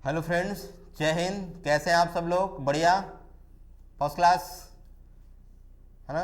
Hello friends, जय हिंद। कैसे हैं आप सब लोग? बढ़िया, फर्स्ट क्लास, है ना।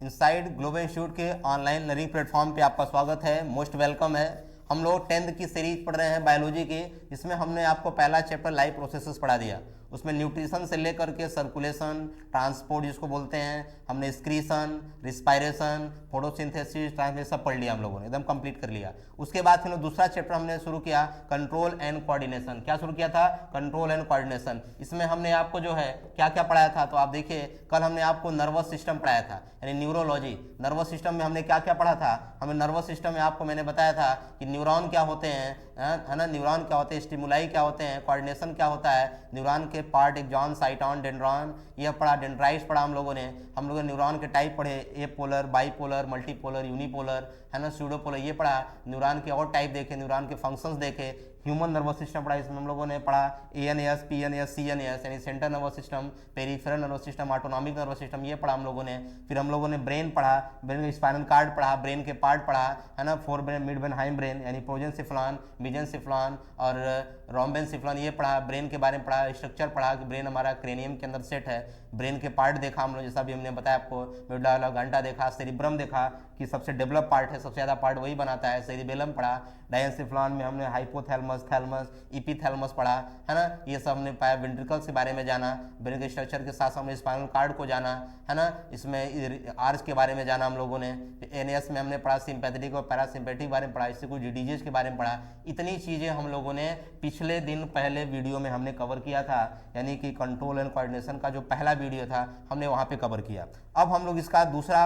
इनसाइड ग्लोबल इंस्टीट्यूट के ऑनलाइन लर्निंग प्लेटफॉर्म पे आपका स्वागत है, मोस्ट वेलकम है। हम लोग 10th की सीरीज पढ़ रहे हैं बायोलॉजी की। इसमें हमने आपको पहला चैप्टर लाइफ प्रोसेसेस पढ़ा दिया। उसमें न्यूट्रिशन से लेकर के सर्कुलेशन, ट्रांसपोर्ट जिसको बोलते हैं, हमने एक्सक्रीशन, रिस्पायरेशन, फोटोसिंथेसिस, ट्रांसलेशन सब पढ़ लिया हम लोगों ने, एकदम कंप्लीट कर लिया। उसके बाद फिर दूसरा चैप्टर हमने शुरू किया, कंट्रोल एंड कोऑर्डिनेशन। क्या शुरू किया था? Control and coordination. इसमें हमने आपको जो है क्या क्या पढ़ाया था, तो आप देखिए कल हमने आपको नर्वस सिस्टम पढ़ाया था, यानी न्यूरोलॉजी। नर्वस सिस्टम में हमने क्या क्या पढ़ा था? हमें नर्वस सिस्टम में आपको मैंने बताया था कि न्यूरॉन क्या होते हैं, है ना, न्यूरॉन क्या होते हैं, स्टिमुलाई क्या होते हैं, कोऑर्डिनेशन क्या होता है, न्यूरॉन के पार्ट, एक्सॉन, साइटॉन, डेंड्रॉन, यह पढ़ा। डेंड्राइट्स पढ़ा हम लोगों ने न्यूरॉन के टाइप पढ़े, एपोलर, बाईपोलर, मल्टीपोलर, यूनिपोलर, है ना, स्यूडोपोलर, ये पढ़ा। न्यूरॉन के और टाइप देखे, न्यूरॉन के फंक्शंस देखे। ह्यूमन नर्वस सिस्टम पढ़ा, इसमें हम लोगों ने पढ़ा ANS, PNS, CNS, यानी central nervous system, peripheral nervous system, autonomic nervous system, ये पढ़ा हम लोगों ने। फिर हम लोगों ने ब्रेन पढ़ा, ब्रेन का स्पाइनल कार्ड पढ़ा, ब्रेन के पार्ट पढ़ा, है ना, fore brain, mid brain, hind brain, यानी प्रोजेंसिफ्लॉन, मेसेंसिफ्लॉन और रोम्बेनसिफ्लॉन, ये पढ़ा। ब्रेन के बारे में पढ़ा, स्ट्रक्चर पढ़ा कि ब्रेन हमारा क्रेनियम के अंदर सेट है। ब्रेन के पार्ट देखा हम लोग, जैसा भी हमने बताया आपको, मेडुला ऑब्लांगेटा देखा, सेरिब्रम देखा कि सबसे डेवलप पार्ट है, सबसे ज़्यादा पार्ट वही बनाता है। सेरिबेलम पढ़ा। डायंसिफ्लॉन में हमने हाइपोथैलेमस, थैलेमस, इपीथैलेमस पढ़ा, है ना, ये सब हमने पाया। वेंट्रिकल्स के बारे में जाना, ब्रेन के स्ट्रक्चर के साथ हमने स्पाइनल कार्ड को जाना, है ना, इसमें आर्च के बारे में जाना हम लोगों ने। NS में हमने पढ़ा सिंपैथेटिक और पैरासिम्पैथिक बारे में पढ़ा, इससे कुछ डिजीज के बारे में पढ़ा। इतनी चीज़ें हम लोगों ने पिछले दिन पहले वीडियो में हमने कवर किया था, यानी कि कंट्रोल एंड कोऑर्डिनेशन का जो पहला वीडियो था हमने वहाँ पे कवर किया। अब हम लोग इसका दूसरा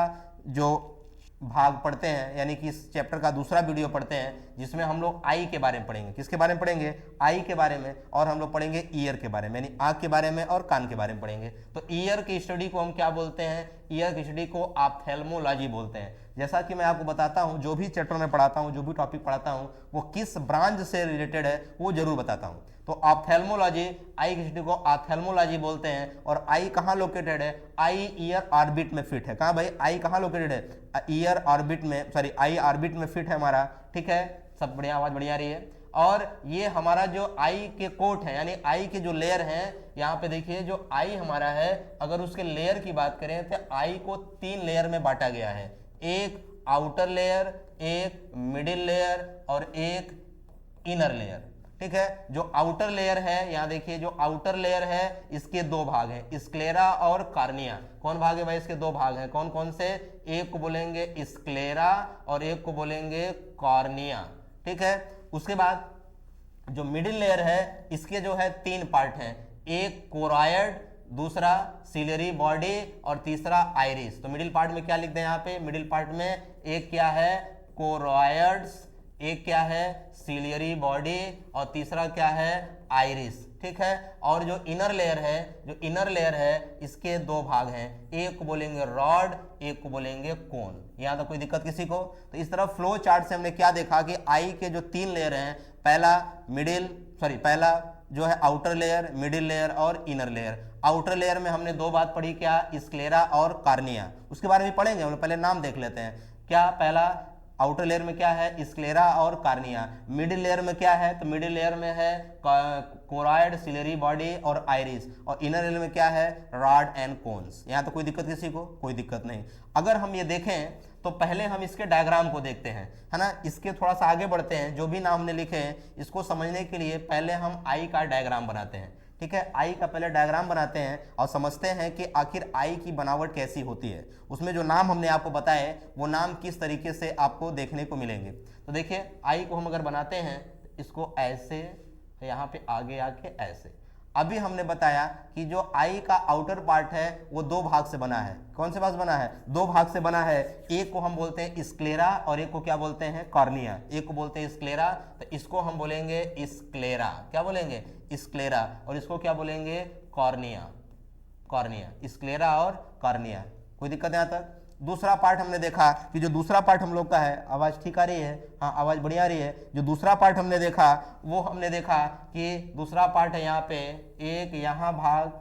जो भाग पढ़ते हैं, यानी कि इस चैप्टर का दूसरा वीडियो पढ़ते हैं, जिसमें हम लोग आई के बारे में पढ़ेंगे। किसके बारे में पढ़ेंगे? आई के बारे में। और हम लोग पढ़ेंगे ईयर के बारे में, यानी आँख के बारे में और कान के बारे में पढ़ेंगे। तो ईयर की स्टडी को हम क्या बोलते हैं? ईयर की स्टडी को ऑप्थेल्मोलॉजी बोलते हैं। जैसा कि मैं आपको बताता हूँ, जो भी चैप्टर में पढ़ाता हूँ, जो भी टॉपिक पढ़ाता हूँ, वो किस ब्रांच से रिलेटेड है वो जरूर बताता हूँ। तो ऑप्थेल्मोलॉजी, आई की स्टडी को ऑप्थेल्मोलॉजी बोलते हैं। और आई कहाँ लोकेटेड है? आई ईयर ऑर्बिट में फिट है। कहाँ भाई? आई कहाँ लोकेटेड है? ईयर ऑर्बिट में, सॉरी, आई ऑर्बिट में फिट है हमारा। ठीक है, सब बढ़िया, आवाज बढ़िया आ रही है। और ये हमारा जो आई के कोट है, यानी आई के जो लेयर हैं, यहाँ पे देखिए जो आई हमारा है, अगर उसके लेयर की बात करें तो आई को 3 लेयर में बांटा गया है। एक आउटर लेयर, एक मिडिल लेयर और एक इनर लेयर। ठीक है, जो आउटर लेयर है, यहाँ देखिए जो आउटर लेयर है, इसके 2 भाग हैं, स्क्लेरा और कार्निया। कौन भाग है भाई? इसके 2 भाग हैं। कौन कौन से? एक को बोलेंगे स्क्लेरा और एक को बोलेंगे कॉर्निया। ठीक है, उसके बाद जो मिडिल लेयर है, इसके जो है 3 पार्ट हैं, एक कोरॉयड, दूसरा सिलियरी बॉडी और तीसरा आइरिस। तो मिडिल पार्ट में क्या लिख दें यहाँ पे? मिडिल पार्ट में एक क्या है? कोरॉयड्स, एक क्या है? सिलियरी बॉडी और तीसरा क्या है? आइरिस। ठीक है, और जो इनर लेयर है, जो इनर लेयर है, इसके 2 भाग हैं, एक को बोलेंगे रॉड, एक को बोलेंगे कोन। यहाँ तो कोई दिक्कत किसी को? तो इस तरह फ्लो चार्ट से हमने क्या देखा कि आई के जो 3 लेयर हैं, पहला जो है आउटर लेयर, मिडिल लेयर और इनर लेयर। आउटर लेयर में हमने 2 बात पढ़ी, क्या? स्क्लेरा और कार्निया। उसके बारे में पढ़ेंगे, हम लोग पहले नाम देख लेते हैं। क्या? पहला आउटर लेयर में क्या है? स्क्लेरा और कार्निया। मिडिल लेयर में क्या है? तो मिडिल लेयर में है कोरॉयड, सिलियरी बॉडी और आइरिस। और इनर लेयर में क्या है? Rod and cones. यहाँ तो कोई दिक्कत किसी को? कोई दिक्कत नहीं। अगर हम ये देखें तो पहले हम इसके डायग्राम को देखते हैं, है ना। इसके थोड़ा सा आगे बढ़ते हैं, जो भी नाम हमने लिखे हैं इसको समझने के लिए पहले हम आई का डायग्राम बनाते हैं। ठीक है, आई का पहले डायग्राम बनाते हैं और समझते हैं कि आखिर आई की बनावट कैसी होती है। उसमें जो नाम हमने आपको बताए वो नाम किस तरीके से आपको देखने को मिलेंगे। तो देखिए, आई को हम अगर बनाते हैं, इसको ऐसे, यहाँ पे आगे आके ऐसे। अभी हमने बताया कि जो आई का आउटर पार्ट है वो 2 भाग से बना है। कौन से भाग से बना है? 2 भाग से बना है। एक को हम बोलते हैं स्क्लेरा और एक को क्या बोलते हैं? कॉर्निया। एक को बोलते हैं स्क्लेरा, तो इसको हम बोलेंगे स्क्लेरा। क्या बोलेंगे? स्क्लेरा। और इसको क्या बोलेंगे? कॉर्निया। कॉर्निया, स्क्लेरा और कॉर्निया। कोई दिक्कत यहाँ तक? दूसरा पार्ट हमने देखा कि जो दूसरा पार्ट हम लोग का है, आवाज़ ठीक आ रही है? हाँ, आवाज़ बढ़िया आ रही है। जो दूसरा पार्ट हमने देखा, वो हमने देखा कि दूसरा पार्ट है यहाँ पे एक, यहाँ भाग,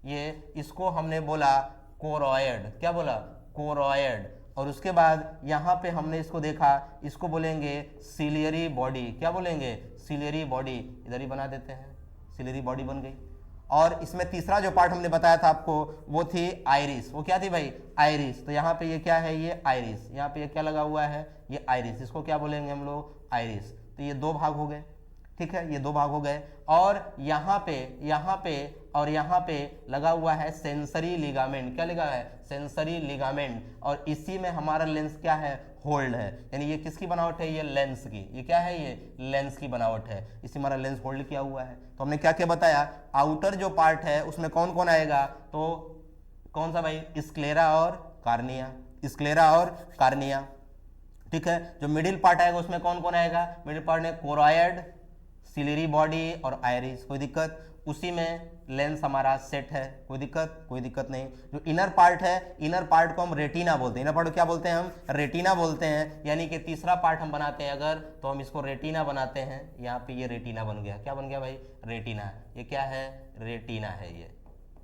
ये, इसको हमने बोला कोरॉयड। क्या बोला? कोरॉयड। और उसके बाद यहाँ पे हमने इसको देखा, इसको बोलेंगे सिलियरी बॉडी। क्या बोलेंगे? Ciliary body. इधर ही बना देते हैं, सिलेरी बॉडी बन गई। और इसमें तीसरा जो पार्ट हमने बताया था आपको वो थी आइरिस। वो क्या थी भाई? आइरिस। तो यहाँ पे ये क्या है? ये आइरिस। यहाँ पे ये क्या लगा हुआ है? ये आइरिस। इसको क्या बोलेंगे हम लोग? आइरिस। तो ये दो भाग हो गए, ठीक है, ये दो भाग हो गए। और यहाँ पे और यहाँ पे लगा हुआ है सेंसरी लिगामेंट। क्या लगा है? Sensory ligament. और इसी में हमारा लेंस क्या है? होल्ड है। यानी ये किसकी बनावट है? ये लेंस की। ये क्या है? ये लेंस की बनावट है। इसी हमारा लेंस होल्ड किया हुआ है। तो हमने क्या क्या बताया? आउटर जो पार्ट है उसमें कौन कौन आएगा? तो कौन सा भाई? स्क्लेरा और कार्निया। स्क्लेरा और कार्निया, ठीक है। जो मिडिल पार्ट आएगा उसमें कौन कौन आएगा? मिडिल पार्ट में कोरॉयड, सिलेरी बॉडी और आइरिस। कोई दिक्कत? उसी में लेंस हमारा सेट है। कोई दिक्कत? कोई दिक्कत नहीं। जो इनर पार्ट है, इनर पार्ट को हम रेटिना बोलते हैं। इनर पार्ट को क्या बोलते हैं? हम रेटिना बोलते हैं। यानी कि तीसरा पार्ट हम बनाते हैं अगर, तो हम इसको रेटिना बनाते हैं। यहाँ पे ये रेटिना बन गया। क्या बन गया भाई? रेटिना। ये क्या है? रेटिना है ये,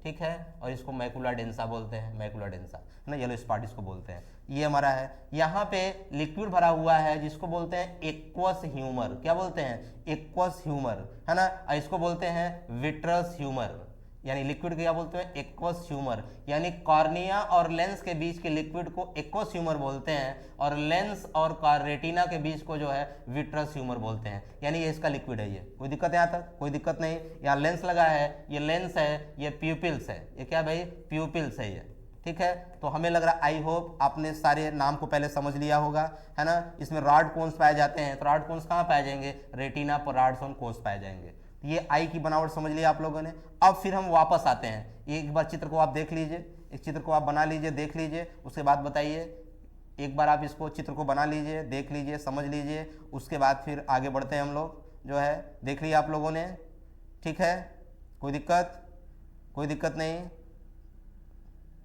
ठीक है। और इसको मैकुला डेंसा बोलते हैं। मैकुला डेंसा है ना, येलो स्पॉट इसको बोलते हैं। ये हमारा है। यहाँ पे लिक्विड भरा हुआ है जिसको बोलते हैं एक्वस ह्यूमर। क्या बोलते हैं? एक्वस ह्यूमर, है ना। और इसको बोलते हैं विट्रस ह्यूमर। यानी लिक्विड क्या बोलते हैं? Aqueous humour. यानी कॉर्निया और लेंस के बीच के लिक्विड को एक्वस ह्यूमर बोलते हैं, और लेंस और रेटिना के बीच को जो है विट्रस ह्यूमर बोलते हैं। यानी ये इसका लिक्विड है। ये कोई दिक्कत है यहाँ तक? कोई दिक्कत नहीं। यहाँ लेंस लगा है, ये लेंस है, ये प्यूपिल्स है। ये क्या भाई? प्यूपिल्स है ये, ठीक है। तो हमें लग रहा है, आई होप आपने सारे नाम को पहले समझ लिया होगा, है ना। इसमें रॉड कोन्स पाए जाते हैं। तो रॉड कोन्स कहाँ पाए जाएंगे? रेटिना पर रॉड्स और कोन्स पाए जाएंगे। तो ये आई की बनावट समझ लिया आप लोगों ने। अब फिर हम वापस आते हैं। एक बार चित्र को आप देख लीजिए, इस चित्र को आप बना लीजिए, देख लीजिए, उसके बाद बताइए। एक बार आप इसको चित्र को बना लीजिए, देख लीजिए, समझ लीजिए, उसके बाद फिर आगे बढ़ते हैं हम लोग। जो है देख लिया आप लोगों ने, ठीक है। कोई दिक्कत? कोई दिक्कत नहीं,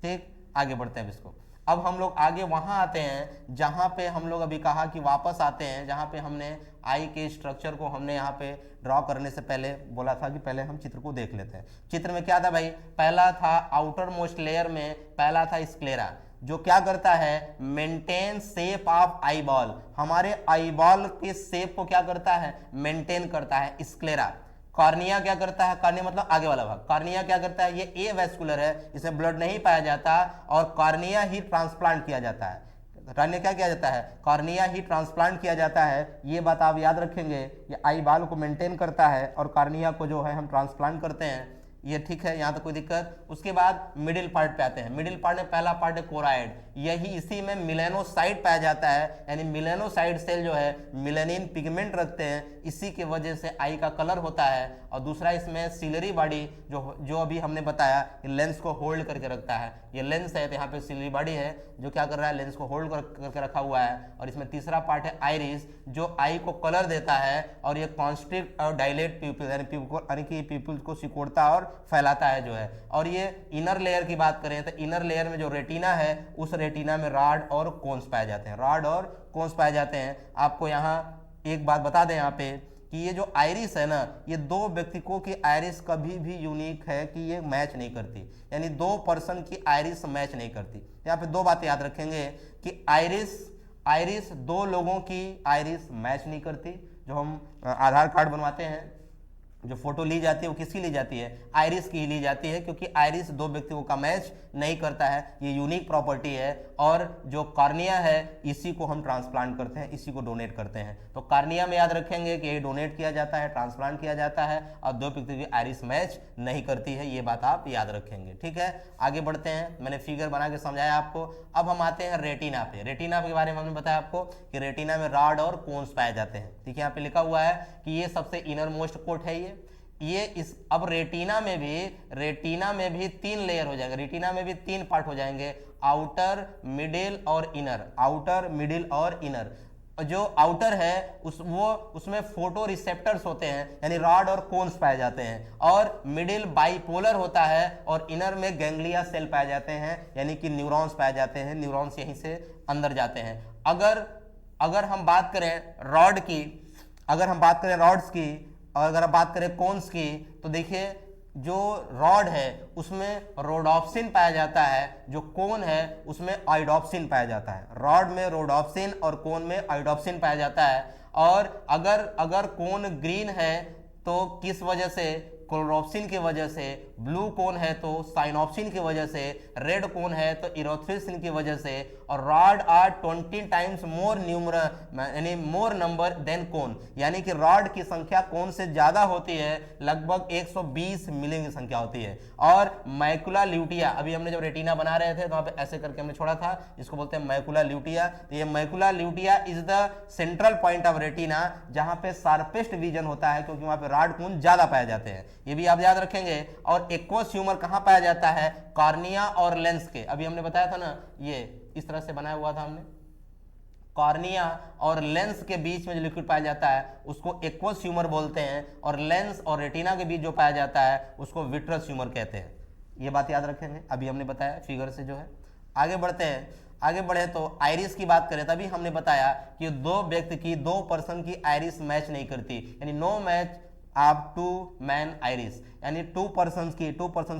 ठीक। आगे बढ़ते हैं अब इसको। अब हम लोग आगे वहां आते हैं जहां पे हम लोग अभी कहा कि वापस आते हैं, जहां पे हमने आई के स्ट्रक्चर को हमने यहाँ पे ड्रॉ करने से पहले बोला था कि पहले हम चित्र को देख लेते हैं। चित्र में क्या था भाई? पहला था आउटर मोस्ट लेयर में, पहला था स्क्लेरा, जो क्या करता है? Maintain shape of eye ball. हमारे आई बॉल के शेप को क्या करता है? मेंटेन करता है स्क्लेरा। कॉर्निया क्या करता है? कॉर्निया मतलब आगे वाला भाग। कॉर्निया क्या करता है? ये ए वेस्कुलर है, इसमें ब्लड नहीं पाया जाता, और कॉर्निया ही ट्रांसप्लांट किया जाता है। कॉर्निया क्या किया जाता है? कॉर्निया ही ट्रांसप्लांट किया जाता है। ये बात आप याद रखेंगे। ये आई बाल को मेंटेन करता है और कॉर्निया को जो है हम ट्रांसप्लांट करते हैं। ये ठीक है, यहाँ तो कोई दिक्कत। उसके बाद मिडिल पार्ट पे आते हैं। मिडिल पार्ट में पहला पार्ट है कोराइड। यही इसी में मिलेनोसाइट पाया जाता है। यानी मिलेनोसाइट सेल जो है मिलेनिन पिगमेंट रखते हैं, इसी के वजह से आई का कलर होता है। और दूसरा इसमें सिलेरी बॉडी, जो अभी हमने बताया लेंस को होल्ड करके रखता है। ये लेंस है, तो यहाँ पे सिलेरी बॉडी है जो क्या कर रहा है? लेंस को होल्ड करके रखा हुआ है। और इसमें तीसरा पार्ट है आइरिस, जो आई को कलर देता है, और ये कॉन्स्ट्रिक्ट और डायलेट प्यूपिल, यानी कि प्यूपिल को सिकोड़ता और फैलाता है जो है। और ये इनर लेयर की बात करें तो इनर लेयर में जो रेटिना है, उस रेटिना में रॉड और कोन्स पाए जाते हैं। रॉड और कोन्स पाए जाते हैं। आपको यहाँ एक बात बता दें यहाँ पे कि ये जो आइरिस है ना, ये दो व्यक्तियों की आइरिस कभी भी यूनिक है कि ये मैच नहीं करती। यानी दो पर्सन की आइरिस मैच नहीं करती। यहाँ पे दो बातें याद रखेंगे कि आइरिस दो लोगों की आइरिस मैच नहीं करती। जो हम आधार कार्ड बनवाते हैं, जो फोटो ली जाती है वो किसकी ली जाती है? आइरिस की ली जाती है, क्योंकि आइरिस दो व्यक्तियों का मैच नहीं करता है। ये यूनिक प्रॉपर्टी है। और जो कॉर्निया है, इसी को हम ट्रांसप्लांट करते हैं, इसी को डोनेट करते हैं। तो कॉर्निया में याद रखेंगे कि ये डोनेट किया जाता है, ट्रांसप्लांट किया जाता है, और दो व्यक्तियों की आइरिस मैच नहीं करती है। ये बात आप याद रखेंगे, ठीक है। आगे बढ़ते हैं। मैंने फिगर बना के समझाया आपको। अब हम आते हैं रेटिना पे। रेटिना के बारे में हमने बताया आपको कि रेटिना में रॉड और कोन्स पाए जाते हैं। ठीक है, यहाँ पे लिखा हुआ है कि ये सबसे इनर मोस्ट कोट है। ये इस अब रेटिना में भी तीन लेयर हो जाएंगे। रेटिना में भी तीन पार्ट हो जाएंगे, आउटर, मिडिल और इनर। आउटर, मिडिल और इनर। जो आउटर है उसमें फोटो रिसेप्टर्स होते हैं, यानी रॉड और कोन्स पाए जाते हैं। और मिडिल बाइपोलर होता है, और इनर में गैंग्लिया सेल पाए जाते हैं, यानी कि न्यूरॉन्स पाए जाते हैं। न्यूरॉन्स यहीं से अंदर जाते हैं। अगर हम बात करें रॉड की, अगर हम बात करें रॉड्स की, और अगर आप बात करें कोन्स की, तो देखिए जो रॉड है उसमें रोडोप्सिन पाया जाता है, जो कोन है उसमें आइडोप्सिन पाया जाता है। रॉड में रोडोप्सिन और कोन में आइडोप्सिन पाया जाता है। और अगर कोन ग्रीन है तो किस वजह से? क्लोरोप्सिन की वजह से, ब्लू कोन है तो साइनोप्सिन की वजह से, रेड कोन है तो इरोथ्रोसिन की वजह से, और रॉड आर 20 टाइम्स मोर यानी मोर नंबर देन कोन, यानी कि रॉड की संख्या कोन से ज्यादा होती है, लगभग 120 मिलियन की संख्या होती है। और मैकुला ल्यूटिया, अभी हमने जब रेटिना बना रहे थे तो वहां पे ऐसे करके हमने छोड़ा था, इसको बोलते हैं मैकुला ल्यूटिया। तो ये macula lutea is the central point of retina, जहां पे शार्पेस्ट विजन होता है, क्योंकि वहां पे रॉड कोन ज्यादा पाए जाते हैं, ये भी आप याद रखेंगे। और एक्वस ह्यूमर कहां पाया जाता है? कॉर्निया और लेंस के, अभी हमने बताया था ना, ये इस तरह से बनाया हुआ था हमने, कॉर्निया और लेंस के बीच में जो लिक्विड पाया जाता है उसको एक्वस ह्यूमर बोलते हैं, और लेंस और रेटिना के बीच जो पाया जाता है उसको विट्रस ह्यूमर कहते हैं। ये बात याद रखेंगे, अभी हमने बताया फिगर से जो है। आगे बढ़ते हैं, आगे बढ़े तो आइरिस की बात करें, तभी हमने बताया कि दो व्यक्ति की, दो पर्सन की आइरिस मैच नहीं करती, यानी नो मैच आप टू मैन आइरिस, यानी टू पर्सन्स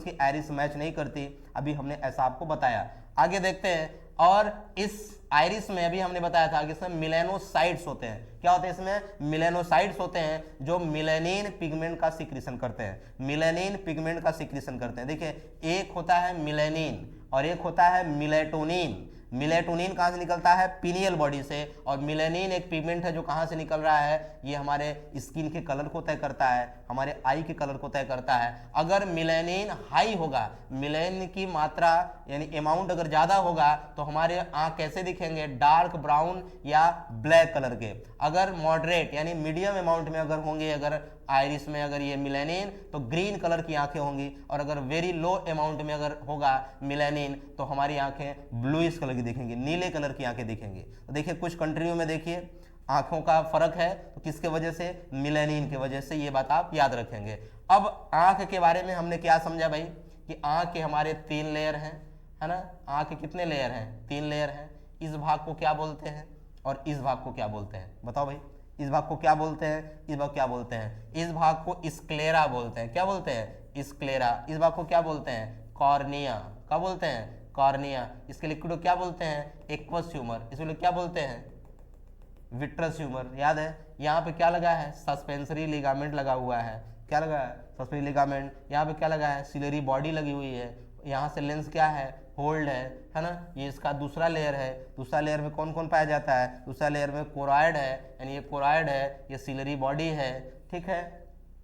की आइरिस मैच नहीं करती, अभी हमने ऐसा आपको बताया। आगे देखते हैं, और इस आइरिस में अभी हमने बताया था कि इसमें मिलेनोसाइट्स होते हैं। क्या होते हैं इसमें? मिलेनोसाइट्स होते हैं जो मिलेनिन पिगमेंट का सिक्रीशन करते हैं, मिलेनिन पिगमेंट का सिक्रीशन करते हैं। देखिए, एक होता है मिलेनिन और एक होता है मिलेटोनिन। मिलेटोनिन कहाँ से निकलता है? पीनियल बॉडी से, और मिलेनिन एक पिगमेंट है जो कहाँ से निकल रहा है? ये हमारे स्किन के कलर को तय करता है, हमारे आई के कलर को तय करता है। अगर मिलेनिन हाई होगा, मिलेनिन की मात्रा यानी अमाउंट अगर ज्यादा होगा तो हमारे आँख कैसे दिखेंगे? डार्क ब्राउन या ब्लैक कलर के। अगर मॉडरेट यानी मीडियम अमाउंट में अगर होंगे, अगर आइरिस में अगर ये मिलेनिन, तो ग्रीन कलर की आंखें होंगी, और अगर वेरी लो अमाउंट में अगर होगा मिलेनिन तो हमारी आंखें ब्लूइश कलर की दिखेंगी, नीले कलर की आंखें दिखेंगी। तो देखिए कुछ कंट्रियों में देखिए आंखों का फर्क है, तो किसके वजह से? मिलेनिन की वजह से। ये बात आप याद रखेंगे। अब आंख के बारे में हमने क्या समझा भाई, कि आंख के हमारे 3 लेयर हैं, है ना। आंख के कितने लेयर हैं? 3 लेयर हैं। इस भाग को क्या बोलते हैं और इस भाग को क्या बोलते हैं? बताओ भाई, इस भाग को क्या बोलते हैं, इस भाग क्या बोलते हैं? इस भाग को स्क्लेरा बोलते हैं। क्या बोलते हैं? स्क्लेरा। इस भाग को क्या बोलते हैं? कॉर्निया। क्या बोलते हैं? कॉर्निया। इसके लिक्विड को क्या बोलते हैं? Aqueous humour. इसके लिए क्या बोलते हैं? Vitreous humour. याद है? यहाँ पे क्या लगा है? सस्पेंसरी लिगामेंट लगा हुआ है। क्या लगा है? Suspensory ligament. यहाँ पे क्या लगा है? सिलरी बॉडी लगी हुई है। यहाँ से लेंस क्या है? होल्ड है ना। ये इसका दूसरा लेयर है। दूसरा लेयर में कौन कौन पाया जाता है? दूसरा लेयर में कोराइड है, यानी ये कोराइड है, ये सिलरी बॉडी है। ठीक है,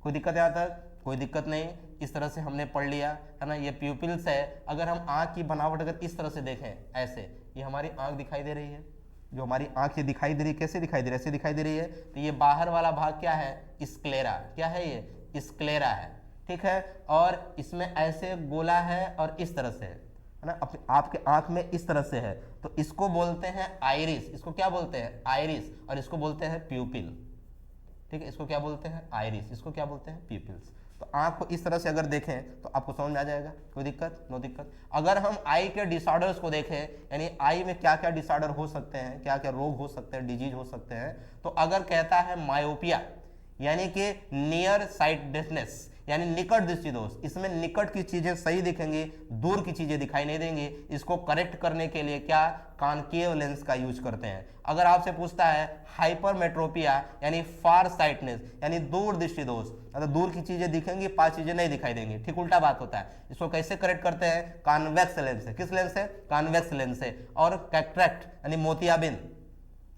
कोई दिक्कत यहाँ तक? कोई दिक्कत नहीं। इस तरह से हमने पढ़ लिया, है ना। ये प्यूपिल्स है। अगर हम आँख की बनावट अगर इस तरह से देखें, ऐसे, ये हमारी आँख दिखाई दे रही है, जो हमारी आँख ये दिखाई दे रही है, कैसे दिखाई दे रही है? ऐसे दिखाई दे रही है। तो ये बाहर वाला भाग क्या है? स्क्लेरा। क्या है ये? स्क्लेरा है। ठीक है, और इसमें ऐसे गोला है और इस तरह से है ना, आपके आंख में इस तरह से है, तो इसको बोलते हैं आइरिस। इसको क्या बोलते हैं? आइरिस। और इसको बोलते हैं प्यूपिल। ठीक है, इसको क्या बोलते हैं? आइरिस। इसको क्या बोलते हैं? प्यूपिल्स। तो आंख को इस तरह से अगर देखें तो आपको समझ में आ जाएगा। कोई दिक्कत? नो दिक्कत। अगर हम आई के डिसऑर्डर्स को देखें, यानी आई में क्या क्या डिसऑर्डर हो सकते हैं, क्या क्या रोग हो सकते हैं, डिजीज हो सकते हैं, तो अगर कहता है मायोपिया यानी कि नियर साइटनेस, यानी निकट दृष्टि दोष, इसमें निकट की चीजें सही दिखेंगी, दूर की चीजें दिखाई नहीं देंगी। इसको करेक्ट करने के लिए क्या? कॉनकेव लेंस का यूज करते हैं। अगर आपसे पूछता है हाइपरमेट्रोपिया यानी फार साइटनेस, यानी दूर दृष्टि दोष, मतलब दूर की चीजें दिखेंगी, पास चीजें नहीं दिखाई देंगी, ठीक उल्टा बात होता है। इसको कैसे करेक्ट करते हैं? कॉन्वेक्स लेंस से। किस लेंस से? कॉन्वेक्स लेंस से। और कैटरेक्ट यानी मोतियाबिंद,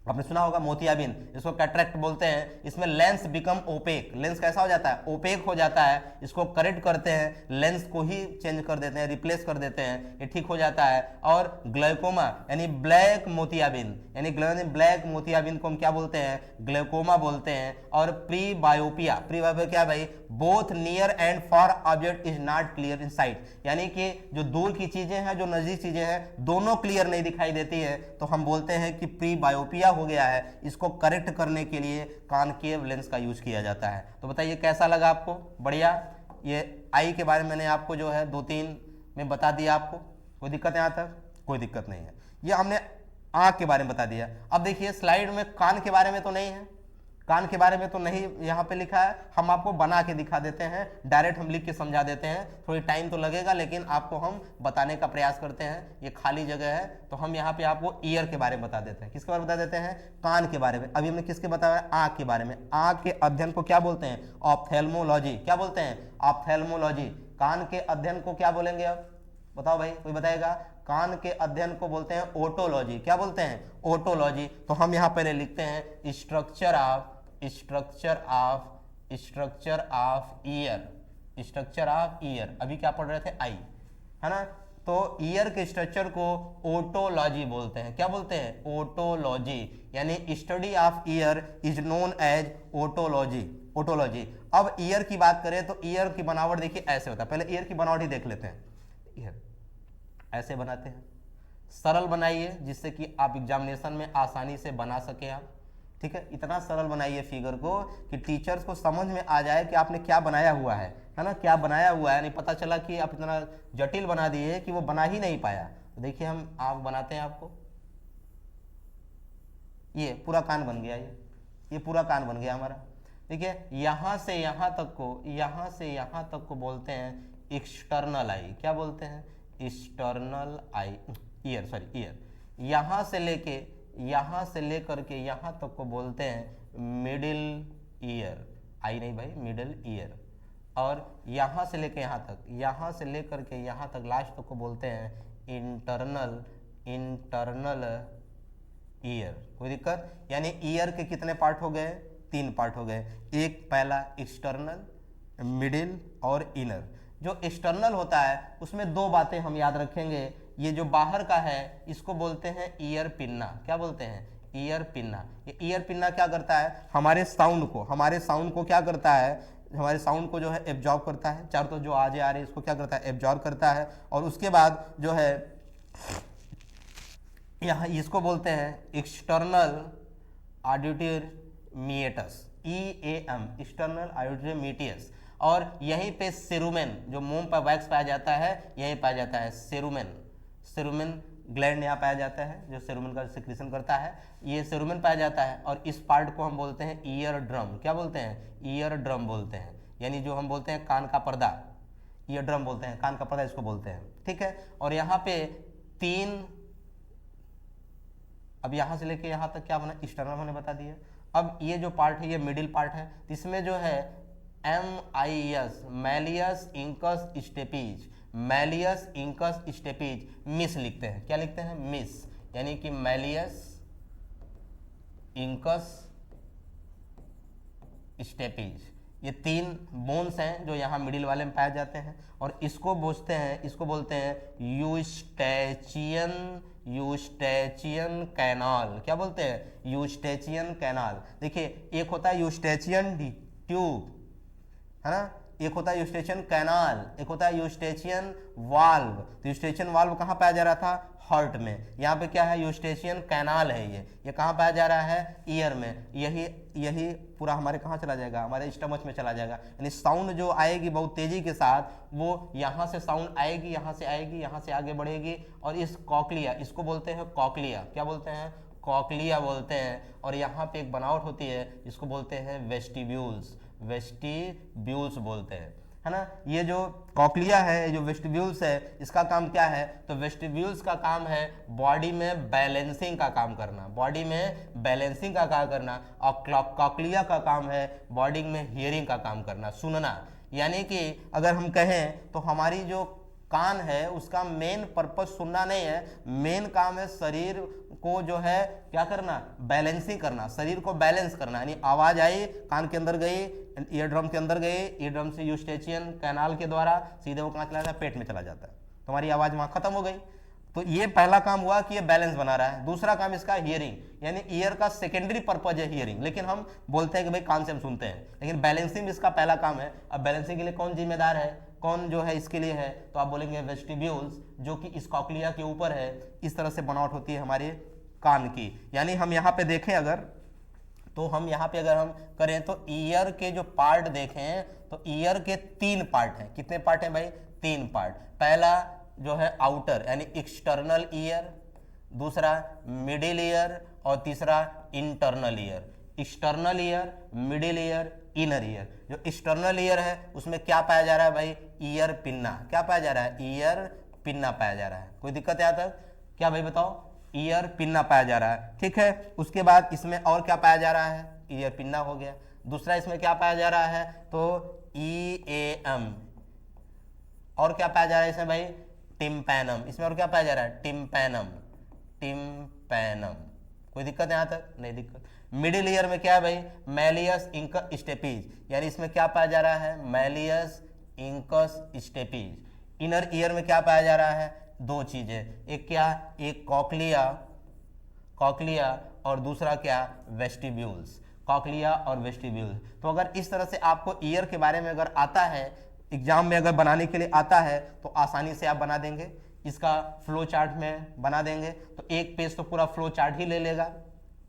आपने सुना होगा मोतियाबिंद, इसको कैटरेक्ट बोलते हैं। इसमें लेंस बिकम ओपेक, लेंस कैसा हो जाता है? ओपेक हो जाता है। इसको करेक्ट करते हैं, लेंस को ही चेंज कर देते हैं, रिप्लेस कर देते हैं, ये ठीक हो जाता है। और ग्लाइकोमा यानी ब्लैक मोतियाबिंद, यानी ब्लैक मोतियाबिंद को हम क्या बोलते हैं? ग्लाइकोमा बोलते हैं। और प्री बायोपिया, प्री बायोपिया क्या भाई? Both near and far object is not clear in site, यानी कि जो दूर की चीजें हैं, जो नजदीक चीजें हैं, दोनों क्लियर नहीं दिखाई देती है, तो हम बोलते हैं कि प्री बायोपिया हो गया है। इसको करेक्ट करने के लिए कॉनकेव लेंस का यूज किया जाता है। तो बताइए कैसा लगा आपको? बढ़िया। ये आई के बारे में मैंने आपको जो है 2-3 में बता दिया आपको। कोई दिक्कत है यहाँ तक? कोई दिक्कत नहीं है। ये हमने आंख के बारे में बता दिया। अब देखिए स्लाइड में कान के बारे में तो नहीं है, कान के बारे में तो नहीं यहाँ पे लिखा है, हम आपको बना के दिखा देते हैं, डायरेक्ट हम लिख के समझा देते हैं, थोड़ी टाइम तो लगेगा लेकिन आपको हम बताने का प्रयास करते हैं। ये खाली जगह है तो हम यहाँ पे आपको ईयर के बारे में बता देते हैं। किसके बारे में बता देते हैं? कान के बारे में। अभी हमने किसके बताया? आँख के बारे में। आँख के अध्ययन को क्या बोलते हैं? ऑप्थेल्मोलॉजी। क्या बोलते हैं? ऑप्थेल्मोलॉजी। कान के अध्ययन को क्या बोलेंगे? अब बताओ भाई, कोई बताएगा? कान के अध्ययन को बोलते हैं ओटोलॉजी। क्या बोलते हैं? ओटोलॉजी। तो हम यहाँ पहले लिखते हैं structure of year. Structure of year, अभी क्या पढ़ रहे थे? आई, है ना? तो ईयर के स्ट्रक्चर को ओटोलॉजी बोलते हैं। क्या बोलते हैं? ओटोलॉजी। यानी study of ear is known as otology. Otology. अब ईयर की बात करें तो ईयर की बनावट देखिए ऐसे होता है। पहले ईयर की बनावट ही देख लेते हैं। ईयर ऐसे बनाते हैं। सरल बनाइए जिससे कि आप एग्जामिनेशन में आसानी से बना सके आप। ठीक है, इतना सरल बनाइए फिगर को कि टीचर्स को समझ में आ जाए कि आपने क्या बनाया हुआ है ना? क्या बनाया हुआ है। नहीं पता चला कि आप इतना जटिल बना दिए कि वो बना ही नहीं पाया। तो देखिए हम आप बनाते हैं आपको। ये पूरा कान बन गया, ये पूरा कान बन गया हमारा। ठीक है, यहाँ से यहाँ तक को बोलते हैं एक्सटर्नल आई। क्या बोलते हैं? एक्सटर्नल आई, ईयर। यहाँ से लेकर के यहाँ तक को बोलते हैं मिडिल ईयर। आई नहीं भाई, मिडिल ईयर। और यहाँ से लेकर यहाँ तक लास्ट तक को बोलते हैं इंटरनल ईयर। कोई दिक्कत? यानी ईयर के कितने पार्ट हो गए? 3 पार्ट हो गए। एक पहला एक्सटर्नल, मिडिल और इनर। जो एक्सटर्नल होता है उसमें 2 बातें हम याद रखेंगे। ये जो बाहर का है इसको बोलते हैं ईयर पिन्ना। क्या बोलते हैं? Ear pinna. ये ईयर पिन्ना क्या करता है? हमारे साउंड को क्या करता है? हमारे साउंड को जो है एब्जॉर्ब करता है। चारों तरफ जो आवाजें आ रही है इसको क्या करता है? एब्जॉर्ब करता है। और उसके बाद जो है यहाँ इसको बोलते हैं external auditory meatus, EAM, external auditory meatus. और यहीं पे सेरुमेन, जो मुंह पर वैक्स पाया जाता है, यहीं पाया जाता है सेरुमेन ग्लैंड यहाँ पाया जाता है जो सेरुमेन का सिक्रीशन करता है। ये सेरुमेन पाया जाता है और इस पार्ट को हम बोलते हैं ईयर ड्रम। क्या बोलते हैं? ईयर ड्रम बोलते हैं। यानी जो हम बोलते हैं कान का पर्दा, ईयर ड्रम बोलते हैं, कान का पर्दा इसको बोलते हैं। ठीक है, और यहाँ पे 3, अब यहाँ से लेके यहाँ तक क्या बना? एक्सटर्नल हमने बता दिया। अब ये जो पार्ट है ये मिडिल पार्ट है। इसमें जो है MIS, malleus incus stapes, MIS लिखते हैं। क्या लिखते हैं? मिस। यानी कि मैलियस इंकस स्टेपीज, ये 3 बोन्स हैं जो यहाँ मिडिल वाले में पाए जाते हैं। और इसको बोलते हैं यूस्टेचियन कैनाल। क्या बोलते हैं? Eustachian canal. देखिए, एक होता है यूस्टेचियन ट्यूब, है ना? एक होता है यूस्टेचियन कैनाल, एक होता है यूस्टेचियन वाल्व। तो यूस्टेचियन वाल्व कहाँ पाया जा रहा था? हार्ट में। यहाँ पे क्या है? यूस्टेचियन कैनाल है। ये कहाँ पाया जा रहा है? ईयर में। यही पूरा हमारे कहाँ चला जाएगा? हमारे स्टमच में चला जाएगा। यानी साउंड जो आएगी बहुत तेजी के साथ, वो यहाँ से साउंड आएगी, यहाँ से आएगी, यहाँ से आगे बढ़ेगी। और इस कॉकलिया, इसको बोलते हैं कॉकलिया। क्या बोलते हैं? कॉकलिया बोलते हैं। और यहाँ पे एक बनावट होती है जिसको बोलते हैं वेस्टिब्यूल्स बोलते हैं, है ना? ये जो कॉकलिया है, जो वेस्टिब्यूल्स है, इसका काम क्या है? तो वेस्टिब्यूल्स का काम है बॉडी में बैलेंसिंग का काम करना, और कॉकलिया का काम है बॉडी में हियरिंग का काम करना, सुनना। यानी कि अगर हम कहें तो हमारी जो कान है उसका मेन पर्पस सुनना नहीं है, मेन काम है शरीर को जो है क्या करना? बैलेंसिंग करना, शरीर को बैलेंस करना। यानी आवाज आई, कान के अंदर गई, ईयर ड्रम के अंदर गई, ईयर ड्रम से यूस्टेचियन कैनाल के द्वारा सीधे वो कहाँ चला जाता है? पेट में चला जाता है। तुम्हारी आवाज वहां खत्म हो गई। तो ये पहला काम हुआ कि ये बैलेंस बना रहा है। दूसरा काम इसका हियरिंग, यानी ईयर का सेकेंडरी पर्पज है हियरिंग, लेकिन हम बोलते हैं कि भाई कान से हम सुनते हैं, लेकिन बैलेंसिंग इसका पहला काम है। अब बैलेंसिंग के लिए कौन जिम्मेदार है? कौन जो है इसके लिए है? तो आप बोलेंगे वेस्टिब्यूल्स, जो कि इस कॉकलिया के ऊपर है। इस तरह से बनावट होती है हमारे कान की। यानी हम यहाँ पे देखें अगर हम करें तो ईयर के जो पार्ट देखें तो ईयर के 3 पार्ट हैं। कितने पार्ट हैं भाई? 3 पार्ट। पहला जो है आउटर यानी एक्सटर्नल ईयर, दूसरा मिडिल ईयर और तीसरा internal ear. External ear, middle ear, inner ear. जो एक्सटर्नल ईयर है उसमें क्या पाया जा रहा है भाई, ईयर पिन्ना। क्या पाया जा रहा है, ईयर पिन्ना पाया जा रहा है। कोई दिक्कत है यहाँ तक, क्या भाई बताओ, ईयर पिन्ना पाया जा रहा है, ठीक है। उसके बाद इसमें और क्या पाया जा रहा है, ईयर पिन्ना हो गया। दूसरा इसमें क्या पाया जा रहा है, तो ईएम। और क्या पाया जा रहा है इसमें भाई, टिम्पैनम। इसमें और क्या पाया जा रहा है, टिम्पैनम, टिम्पैनम। कोई दिक्कत है यहाँ तक, नहीं दिक्कत। मिडिल ईयर में क्या है भाई, मैलियस इंकस स्टेपीज, यानी इसमें क्या पाया जा रहा है, malleus incus stapes. Inner ear में क्या पाया जा रहा है, दो चीजें, एक क्या, एक कॉकलिया, कॉकलिया, और दूसरा क्या, वेस्टिब्यूल्स, कॉकलिया और वेस्टिब्यूल्स। तो अगर इस तरह से आपको ईयर के बारे में अगर आता है, एग्जाम में अगर बनाने के लिए आता है, तो आसानी से आप बना देंगे। इसका फ्लो चार्ट में बना देंगे तो एक पेज तो पूरा फ्लो चार्ट ही ले लेगा,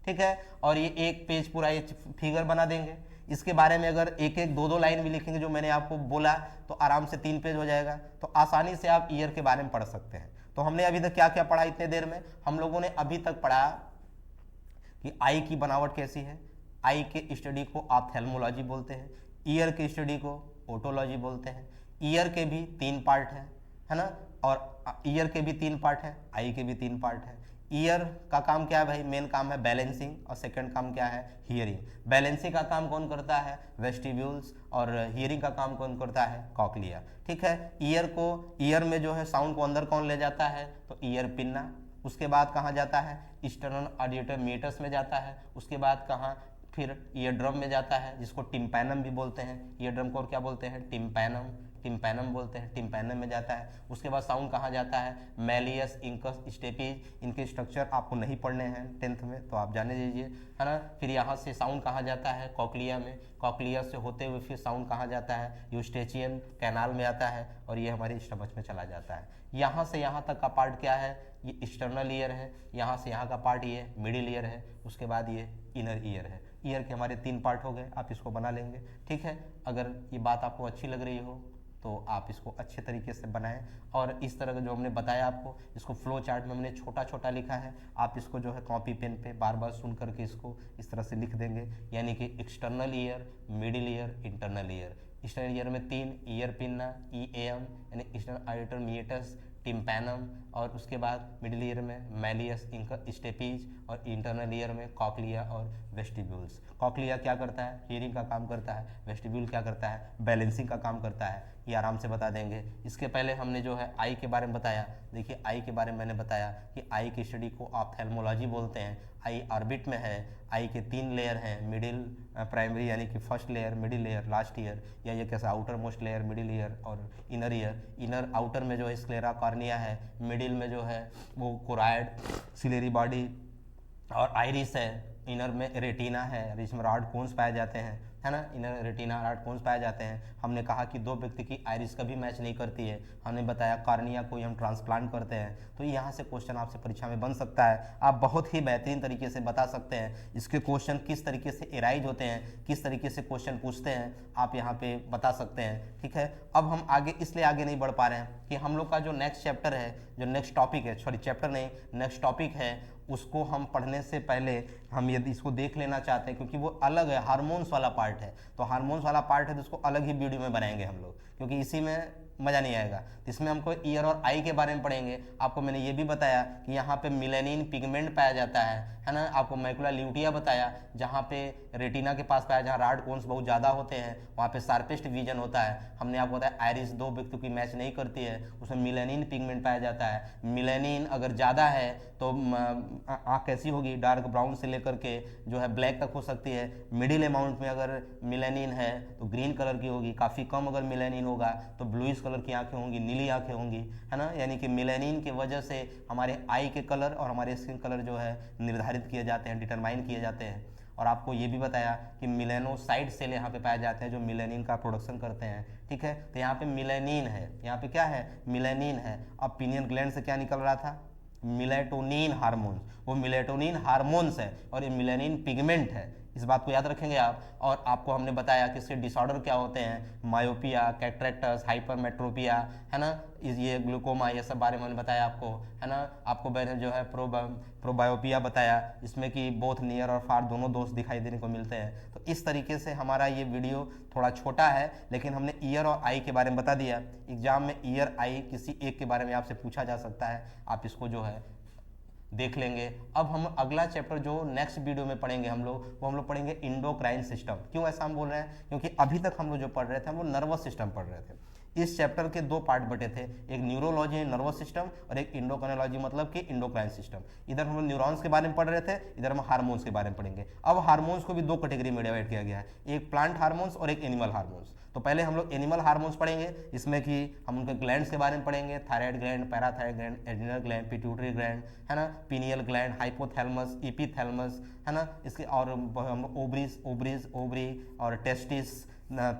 ठीक है। और ये एक पेज पूरा ये फिगर बना देंगे। इसके बारे में अगर एक एक दो दो लाइन भी लिखेंगे जो मैंने आपको बोला, तो आराम से 3 पेज हो जाएगा। तो आसानी से आप ईयर के बारे में पढ़ सकते हैं। तो हमने अभी तक क्या क्या पढ़ा इतने देर में, हम लोगों ने अभी तक पढ़ा कि आई की बनावट कैसी है। आई के स्टडी को ऑप्थेल्मोलॉजी बोलते हैं, ईयर के स्टडी को ओटोलॉजी बोलते हैं। ईयर के भी 3 पार्ट है ना, और ईयर के भी 3 पार्ट है, आई के भी 3 पार्ट है। ईयर का काम क्या है भाई, मेन काम है बैलेंसिंग, और सेकंड काम क्या है, हियरिंग। बैलेंसिंग का काम कौन करता है, वेस्टिब्यूल्स, और हियरिंग का काम कौन करता है, कॉकलिया, ठीक है। ईयर में जो है साउंड को अंदर कौन ले जाता है, तो ईयर पिन्ना। उसके बाद कहाँ जाता है, एक्सटर्नल ऑडिटर मीटर्स में जाता है। उसके बाद कहाँ, फिर ईयर ड्रम में जाता है, जिसको टिम्पैनम भी बोलते हैं। ईयर ड्रम को और क्या बोलते हैं, टिम्पैनम, टिम्पैनम बोलते हैं, टिम्पैनम में जाता है। उसके बाद साउंड कहाँ जाता है, मैलियस इंकस स्टेपीज। इनके स्ट्रक्चर आपको नहीं पढ़ने हैं 10th में, तो आप जाने दीजिए, है ना। फिर यहाँ से साउंड कहाँ जाता है, कॉकलिया में। कॉकलिया से होते हुए फिर साउंड कहाँ जाता है, यूस्टेचियन कैनाल में आता है, और ये हमारे स्टमच में चला जाता है। यहाँ से यहाँ तक का पार्ट क्या है, ये एक्सटर्नल ईयर है। यहाँ से यहाँ का पार्ट ये मिडिल ईयर है। उसके बाद ये इनर ईयर है। ईयर के हमारे 3 पार्ट हो गए, आप इसको बना लेंगे, ठीक है। अगर ये बात आपको अच्छी लग रही हो तो आप इसको अच्छे तरीके से बनाएं। और इस तरह का जो हमने बताया आपको, इसको फ्लो चार्ट में हमने छोटा छोटा लिखा है, आप इसको जो है कॉपी पेन पे बार बार सुन करके इसको इस तरह से लिख देंगे। यानी कि external ear, middle ear, internal ear. External ear में 3, ईयर पिन्ना, ईएम यानी एक्सटर्नल ऑडिटर मीटर्स, टिम्पैनम, और उसके बाद मिडिल ईयर में मैलियस इंकस स्टेपीज, और इंटरनल ईयर में कॉकलिया और वेस्टिब्यूल्स। कॉकलिया क्या करता है, हियरिंग का काम करता है। वेस्टिब्यूल क्या करता है, बैलेंसिंग का काम करता है। ये आराम से बता देंगे। इसके पहले हमने जो है आई के बारे में बताया। देखिए आई के बारे में मैंने बताया कि आई की स्टडी को ऑप्थेल्मोलॉजी बोलते हैं। आई ऑर्बिट में है। आई के 3 लेयर हैं, मिडिल, प्राइमरी यानी कि first layer, middle layer, last year, या ये कैसा outer most layer, middle ear और इनर ईयर। इनर आउटर में जो है स्क्लेरा कॉर्निया है, मिडिल में जो है वो कोराइड, सिलेरी बॉडी और आइरिस है। इनर में रेटिना है, जिसमें रॉड कोन्स पाए जाते हैं, है ना। इनर रेटिना रॉड कोन्स पाए जाते हैं। हमने कहा कि 2 व्यक्ति की आइरिस कभी मैच नहीं करती है। हमने बताया कॉर्निया को हम ट्रांसप्लांट करते हैं। तो यहाँ से क्वेश्चन आपसे परीक्षा में बन सकता है। आप बहुत ही बेहतरीन तरीके से बता सकते हैं। इसके क्वेश्चन किस तरीके से एराइज होते हैं, किस तरीके से क्वेश्चन पूछते हैं, आप यहाँ पे बता सकते हैं, ठीक है। अब हम आगे इसलिए आगे नहीं बढ़ पा रहे हैं कि हम लोग का जो नेक्स्ट चैप्टर है, जो नेक्स्ट टॉपिक है, सॉरी चैप्टर नहीं, नेक्स्ट टॉपिक है, उसको हम पढ़ने से पहले हम यदि इसको देख लेना चाहते हैं, क्योंकि वो अलग है, हार्मोन्स वाला पार्ट है। तो हार्मोन्स वाला पार्ट है तो उसको अलग ही वीडियो में बनाएंगे हम लोग, क्योंकि इसी में मज़ा नहीं आएगा। तो इसमें हमको ईयर और आई के बारे में पढ़ेंगे। आपको मैंने ये भी बताया कि यहाँ पे मिलेनिन पिगमेंट पाया जाता है ना। आपको मैकुला ल्यूटिया बताया, जहाँ पे रेटिना के पास पाया, जहाँ रॉड कोन्स बहुत ज़्यादा होते हैं, वहाँ पे शार्पेस्ट विजन होता है। हमने आपको बताया आइरिस 2 व्यक्तियों की मैच नहीं करती है, उसमें मिलेनिन पिगमेंट पाया जाता है। मिलेनिन अगर ज़्यादा है तो आँख कैसी होगी, डार्क ब्राउन से लेकर के जो है ब्लैक तक हो सकती है। मिडिल अमाउंट में अगर मिलेनिन है तो ग्रीन कलर की होगी। काफ़ी कम अगर मिलेनिन होगा तो ब्लूइश कलर की आंखें होंगी, नीली आंखें होंगी, है ना। यानी कि मिलेनिन की वजह से हमारे आई के कलर और हमारे स्किन कलर जो है निर्धारित किए जाते हैं, डिटरमाइन किए जाते हैं। और आपको ये भी बताया कि मिलेनोसाइट सेल यहाँ पे पाए जाते हैं जो मिलेनिन का प्रोडक्शन करते हैं, ठीक है। तो यहाँ पे मिलेनिन है, यहाँ पे क्या है, मिलेनिन है। अब पिनियन ग्लैंड से क्या निकल रहा था, मिलेटोनिन हार्मोन्स। वो मिलेटोनिन हार्मोन्स है और ये मिलेनिन पिगमेंट है। इस बात को याद रखेंगे आप। और आपको हमने बताया कि इसके डिसऑर्डर क्या होते हैं, मायोपिया, कैटरेक्टस, हाइपरमेट्रोपिया, है ना, ये ग्लूकोमा, ये सब बारे में हमने बताया आपको, है ना। आपको मैंने जो है प्रोबायोपिया बताया, इसमें कि बोथ नियर और फार दोनों दोष दिखाई देने को मिलते हैं। तो इस तरीके से हमारा ये वीडियो थोड़ा छोटा है, लेकिन हमने ईयर और आई के बारे में बता दिया। एग्जाम में ईयर आई किसी एक के बारे में आपसे पूछा जा सकता है, आप इसको जो है देख लेंगे। अब हम अगला चैप्टर जो नेक्स्ट वीडियो में पढ़ेंगे हम लोग पढ़ेंगे इंडोक्राइन सिस्टम। क्यों ऐसा हम बोल रहे हैं, क्योंकि अभी तक हम लोग जो पढ़ रहे थे हम लोग नर्वस सिस्टम पढ़ रहे थे। इस चैप्टर के दो पार्ट बटे थे, एक न्यूरोलॉजी नर्वस सिस्टम और एक इंडोक्राइनोलॉजी मतलब कि इंडोक्राइन सिस्टम। इधर हम लोग न्यूरॉन्स के बारे में पढ़ रहे थे, इधर हम हार्मोन्स के बारे में पढ़ेंगे। अब हार्मोन्स को भी दो कैटेगरी में डिवाइड किया गया है, एक प्लांट हार्मोन्स और एक एनिमल हार्मोन्स। तो पहले हम लोग एनिमल हार्मोन्स पढ़ेंगे, इसमें कि हम उनके ग्लैंड्स के बारे में पढ़ेंगे, thyroid gland, parathyroid gland, adrenal gland, pituitary gland, है ना, पीनियल ग्लैंड, हाइपोथैलेमस, एपिथैलेमस, है ना, इसके और हम ओवरी और टेस्टिस,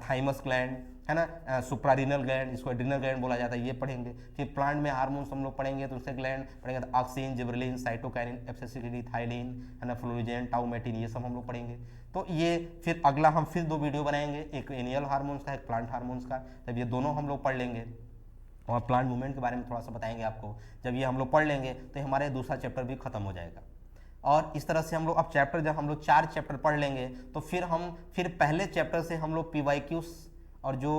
थाइमस ग्लैंड, है ना, सुप्रारिनल ग्लैंड, इसको एड्रिनल ग्लैंड बोला जाता है, ये पढ़ेंगे। फिर प्लांट में हार्मोन्स हम लोग पढ़ेंगे तो उसके ग्लैंड पढ़ेंगे तो ऑक्सिन, जिबरेलिन, साइटोकाइनिन, एब्सिसिटी, थाइलिन, है ना, फ्लोरिजेन, टाउमेटिन, ये सब हम लोग पढ़ेंगे। तो ये फिर अगला हम फिर दो वीडियो बनाएंगे, एक एनिमल हार्मोन्स का, एक प्लांट हार्मोन्स का। तब ये दोनों हम लोग पढ़ लेंगे और प्लांट मूवमेंट के बारे में थोड़ा सा बताएंगे आपको। जब ये हम लोग पढ़ लेंगे तो हमारे दूसरा चैप्टर भी खत्म हो जाएगा। और इस तरह से हम लोग अब चैप्टर जब हम लोग 4 चैप्टर पढ़ लेंगे तो फिर पहले चैप्टर से हम लोग PYQs और जो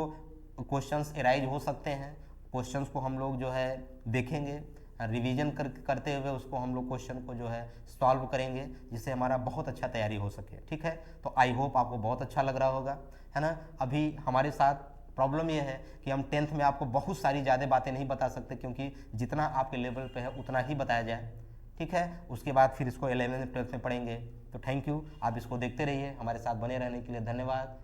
क्वेश्चंस एराइज हो सकते हैं, क्वेश्चंस को हम लोग जो है देखेंगे, रिवीजन करते हुए उसको हम लोग क्वेश्चन को जो है सॉल्व करेंगे, जिससे हमारा बहुत अच्छा तैयारी हो सके। ठीक है, तो आई होप आपको बहुत अच्छा लग रहा होगा, है ना। अभी हमारे साथ प्रॉब्लम ये है कि हम 10th में आपको बहुत सारी ज़्यादा बातें नहीं बता सकते, क्योंकि जितना आपके लेवल पे है उतना ही बताया जाए। ठीक है, उसके बाद फिर इसको 11th 12th में पढ़ेंगे। तो थैंक यू, आप इसको देखते रहिए, हमारे साथ बने रहने के लिए धन्यवाद।